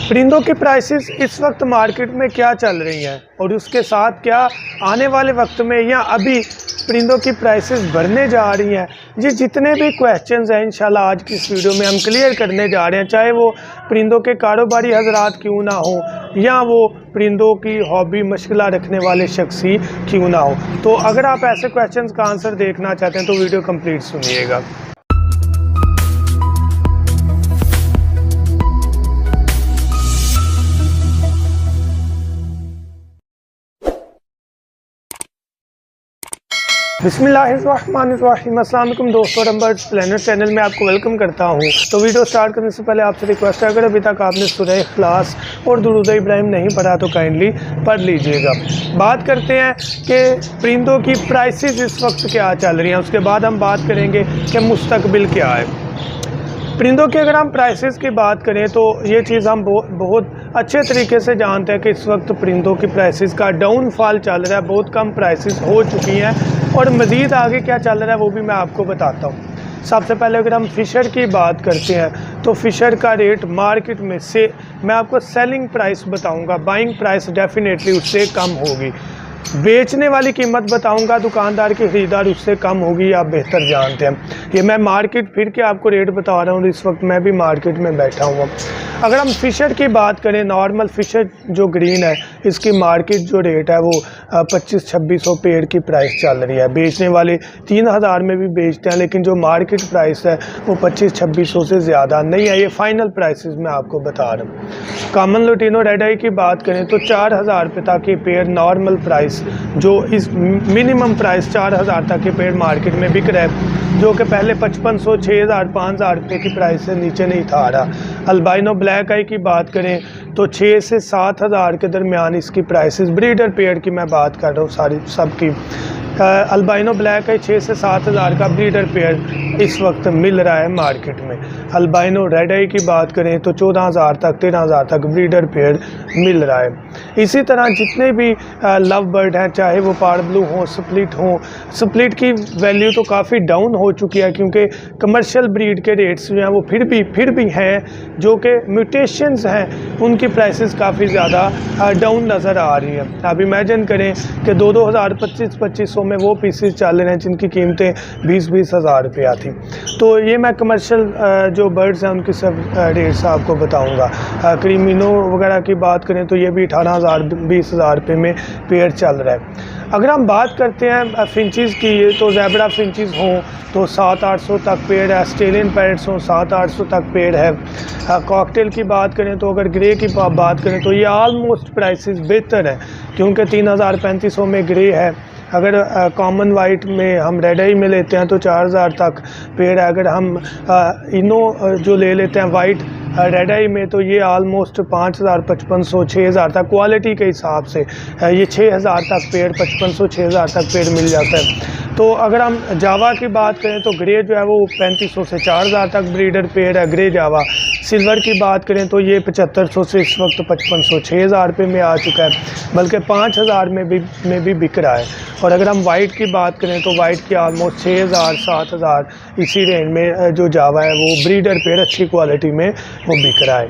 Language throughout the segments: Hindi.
परिंदों की प्राइसेस इस वक्त मार्केट में क्या चल रही हैं और उसके साथ क्या आने वाले वक्त में या अभी परिंदों की प्राइसेस बढ़ने जा रही हैं। ये जितने भी क्वेश्चंस हैं इंशाल्लाह आज की इस वीडियो में हम क्लियर करने जा रहे हैं, चाहे वो परिंदों के कारोबारी हजरात क्यों ना हो या वो परिंदों की हॉबी मशगला रखने वाले शख्स ही क्यों ना हो। तो अगर आप ऐसे क्वेश्चंस का आंसर देखना चाहते हैं तो वीडियो कंप्लीट सुनिएगा। बिस्मिल्लाहिर्रहमानिर्रहीम। अस्सलाम वालेकुम दोस्तों, बर्ड्स प्लेनेट चैनल में आपको वेलकम करता हूं। तो वीडियो स्टार्ट करने से पहले आपसे रिक्वेस्ट है, अगर अभी तक आपने सूरह इखलास और दुरूद इब्राहिम नहीं पढ़ा तो काइंडली पढ़ लीजिएगा। बात करते हैं कि परिंदों की प्राइसेस इस वक्त क्या चल रही हैं, उसके बाद हम बात करेंगे कि मुस्तकबिल क्या है। परिंदों की अगर हम प्राइसेस की बात करें तो ये चीज़ हम बहुत अच्छे तरीके से जानते हैं कि इस वक्त परिंदों की प्राइसेस का डाउनफॉल चल रहा है, बहुत कम प्राइसेस हो चुकी हैं और मज़ीद आगे क्या चल रहा है वो भी मैं आपको बताता हूँ। सबसे पहले अगर हम फ़िशर की बात करते हैं तो फ़िशर का रेट मार्केट में से मैं आपको सेलिंग प्राइस बताऊँगा, बाइंग प्राइस डेफिनेटली उससे कम होगी। बेचने वाली कीमत बताऊंगा, दुकानदार की ख़रीदार उससे कम होगी, आप बेहतर जानते हैं। ये मैं मार्केट फिर के आपको रेट बता रहा हूँ, इस वक्त मैं भी मार्केट में बैठा हूँ। अगर हम फ़िशर की बात करें, नॉर्मल फ़िशर जो ग्रीन है इसकी मार्केट जो रेट है वो 2500-2600 पेड़ की प्राइस चल रही है। बेचने वाले 3000 में भी बेचते हैं, लेकिन जो मार्केट प्राइस है वो 2500-2600 से ज़्यादा नहीं है। ये फाइनल प्राइसेस मैं आपको बता रहा हूँ। कॉमन लुटिनो रेड आई की बात करें तो 4000 रुपये तक के पेड़ नॉर्मल प्राइस, जो इस मिनिमम प्राइस 4000 तक के पेड़ मार्केट में बिक रहा है, जो कि पहले 5500, 6000, 5000 रुपये की प्राइस से नीचे नहीं था आ रहा। अल्बाइनो ब्लैक आई की बात करें तो 6 से 7000 के दरमियान इसकी प्राइसेस, ब्रीडर पेड़ की मैं बात कर रहा हूँ सारी सबकी। अल्बाइनो ब्लैक आई 6 से 7000 का ब्रीडर पेड़ इस वक्त मिल रहा है मार्केट में। अल्बाइनो रेड आई की बात करें तो 14000 तक 13000 तक ब्रीडर पेड़ मिल रहा है। इसी तरह जितने भी लव बर्ड हैं, चाहे वो पार ब्लू हो, स्प्लिट हो, स्प्लिट की वैल्यू तो काफ़ी डाउन हो चुकी है क्योंकि कमर्शियल ब्रीड के रेट्स जो हैं वो फिर भी हैं, जो कि म्यूटेशंस हैं उनकी प्राइसेस काफ़ी ज़्यादा डाउन नज़र आ रही हैं। आप इमेजिन करें कि 2000, 2500 में वो पीसेस चल रहे हैं जिनकी कीमतें 20-20 हज़ार रुपया थी। तो ये मैं कमर्शियल जो बर्ड्स हैं उनकी सब रेट्स आपको बताऊंगा। क्रीमिनो वगैरह की बात करें तो ये भी 18,000-20,000 रुपये में पेड़ चल रहा है। अगर हम बात करते हैं फिंचेस की तो ज़ेब्रा फिंचेस हों तो 700-800 तक पेड़ है, ऑस्ट्रेलियन पैरट्स हों 700-800 तक पेड़ है। कॉकटेल की बात करें तो अगर ग्रे की बात करें तो ये आलमोस्ट प्राइसेस बेहतर है क्योंकि 3000-3500 में ग्रे है। अगर कॉमन वाइट में हम रेड आई में लेते हैं तो 4000 तक पेड़ है। अगर हम इनो जो ले लेते हैं वाइट रेड आई में तो ये आलमोस्ट 5000, 5500, 6000 तक क्वालिटी के हिसाब से ये 6000 तक पेड़, 5500, 6000 तक पेड़ मिल जाता है। तो अगर हम जावा की बात करें तो ग्रे जो है वो 3500 से 4000 तक ब्रीडर पेड़ है, ग्रे जावा। सिल्वर की बात करें तो ये 7500 से इस वक्त 5500, 6000 रुपये में आ चुका है, बल्कि 5000 में भी बिक रहा है। और अगर हम वाइट की बात करें तो वाइट की आलमोस्ट 6000, 7000 इसी रेंज में जो जावा है वो ब्रीडर पेड़ अच्छी क्वालिटी में वो बिक रहा है।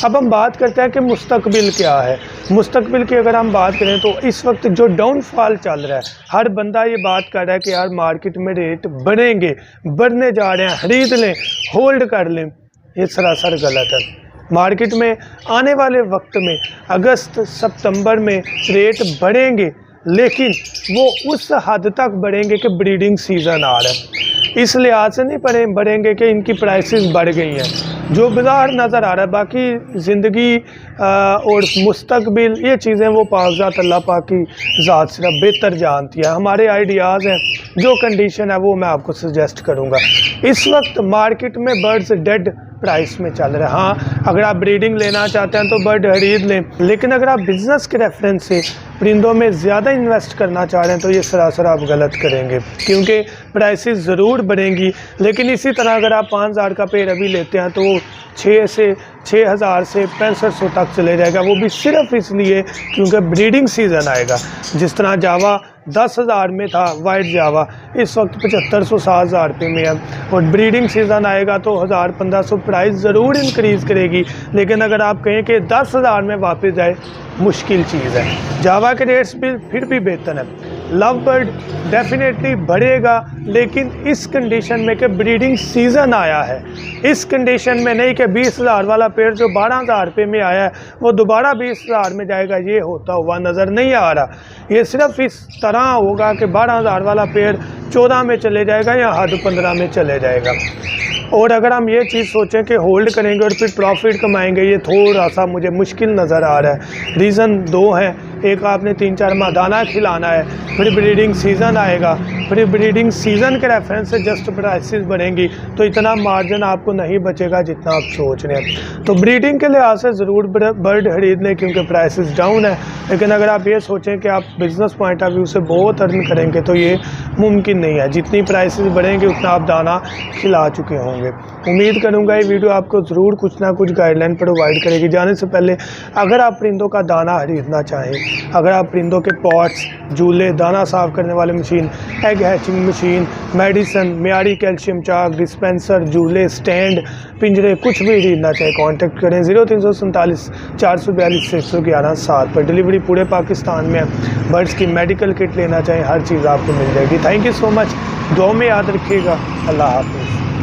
अब हम बात करते हैं कि मुस्तकबिल क्या है। मुस्तकबिल की अगर हम बात करें तो इस वक्त जो डाउनफॉल चल रहा है, हर बंदा ये बात कर रहा है कि यार मार्केट में रेट बढ़ेंगे, बढ़ने जा रहे हैं, ख़रीद लें, होल्ड कर लें। ये सरासर गलत है। मार्केट में आने वाले वक्त में अगस्त सितंबर में रेट बढ़ेंगे, लेकिन वो उस हद तक बढ़ेंगे कि ब्रीडिंग सीज़न आ रहा है, इस लिहाज से नहीं बढ़ेंगे कि इनकी प्राइसेस बढ़ गई हैं जो बाज़ार नज़र आ रहा है। बाकी ज़िंदगी और मुस्तकबिल ये चीज़ें वो पाकज़ात अल्लाह पाक की ज़ात सिर्फ बेहतर जानती है। हमारे आइडियाज़ हैं, जो कंडीशन है वो मैं आपको सजेस्ट करूँगा। इस वक्त मार्केट में बर्ड्स डेड प्राइस में चल रहा है। हाँ, अगर आप ब्रीडिंग लेना चाहते हैं तो बर्ड खरीद लें, लेकिन अगर आप बिज़नेस के रेफरेंस से परिंदों में ज़्यादा इन्वेस्ट करना चाह रहे हैं तो ये सरासर आप गलत करेंगे क्योंकि प्राइसेस ज़रूर बढ़ेंगी। लेकिन इसी तरह अगर आप 5000 का पेड़ अभी लेते हैं तो वो 6000 से 6500 तक चले जाएगा, वो भी सिर्फ इसलिए क्योंकि ब्रीडिंग सीज़न आएगा। जिस तरह जावा 10,000 में था वाइट जावा, इस वक्त 7500-7000 रुपये में है। और ब्रीडिंग सीज़न आएगा तो 1000-1500 प्राइस ज़रूर इंक्रीज़ करेगी, लेकिन अगर आप कहें कि 10,000 में वापस जाए, मुश्किल चीज़ है। जावा के रेट्स भी फिर भी बेहतर है। लव बर्ड डेफिनेटली बढ़ेगा, लेकिन इस कंडीशन में कि ब्रीडिंग सीज़न आया है, इस कंडीशन में नहीं कि 20,000 वाला पेड़ जो 12,000 रुपये में आया है वो दोबारा 20,000 में जाएगा, ये होता हुआ नज़र नहीं आ रहा। ये सिर्फ इस तरह होगा कि 12,000 वाला पेड़ 14 में चले जाएगा या हद 15 में चले जाएगा। और अगर हम ये चीज़ सोचें कि होल्ड करेंगे और फिर प्रॉफिट कमाएंगे, ये थोड़ा सा मुझे मुश्किल नज़र आ रहा है। रीज़न दो हैं, एक आपने 3-4 माह दाना खिलाना है, फिर ब्रीडिंग सीज़न आएगा, फिर ब्रीडिंग सीज़न के रेफरेंस से जस्ट प्राइसेस बढ़ेंगी तो इतना मार्जिन आपको नहीं बचेगा जितना आप सोच रहे हैं। तो ब्रीडिंग के लिहाज से ज़रूर बर्ड खरीद लें क्योंकि प्राइसेस डाउन है, लेकिन अगर आप ये सोचें कि आप बिज़नेस पॉइंट ऑफ व्यू से बहुत अर्न करेंगे तो ये मुमकिन नहीं है। जितनी प्राइसेस बढ़ेंगे उतना आप दाना खिला चुके होंगे। उम्मीद करूँगा ये वीडियो आपको ज़रूर कुछ ना कुछ गाइडलाइन प्रोवाइड करेगी। जाने से पहले अगर आप परिंदों का दाना खरीदना चाहें, अगर आप परिंदों के पॉट्स, झूले, दाना साफ़ करने वाली machine, egg hatching machine, medicine, मियारी कैल्शियम चाक, डिस्पेंसर, झूले, स्टैंड, पिंजरे, कुछ भी खरीदना चाहें, कांटेक्ट करें 0347 442 611 7 पर। डिलीवरी पूरे पाकिस्तान में है। बर्ड्स की मेडिकल किट लेना चाहें, हर चीज़ आपको मिल जाएगी। Thank you so much. दुआ में याद रखिएगा। अल्लाह हाफ़िज़।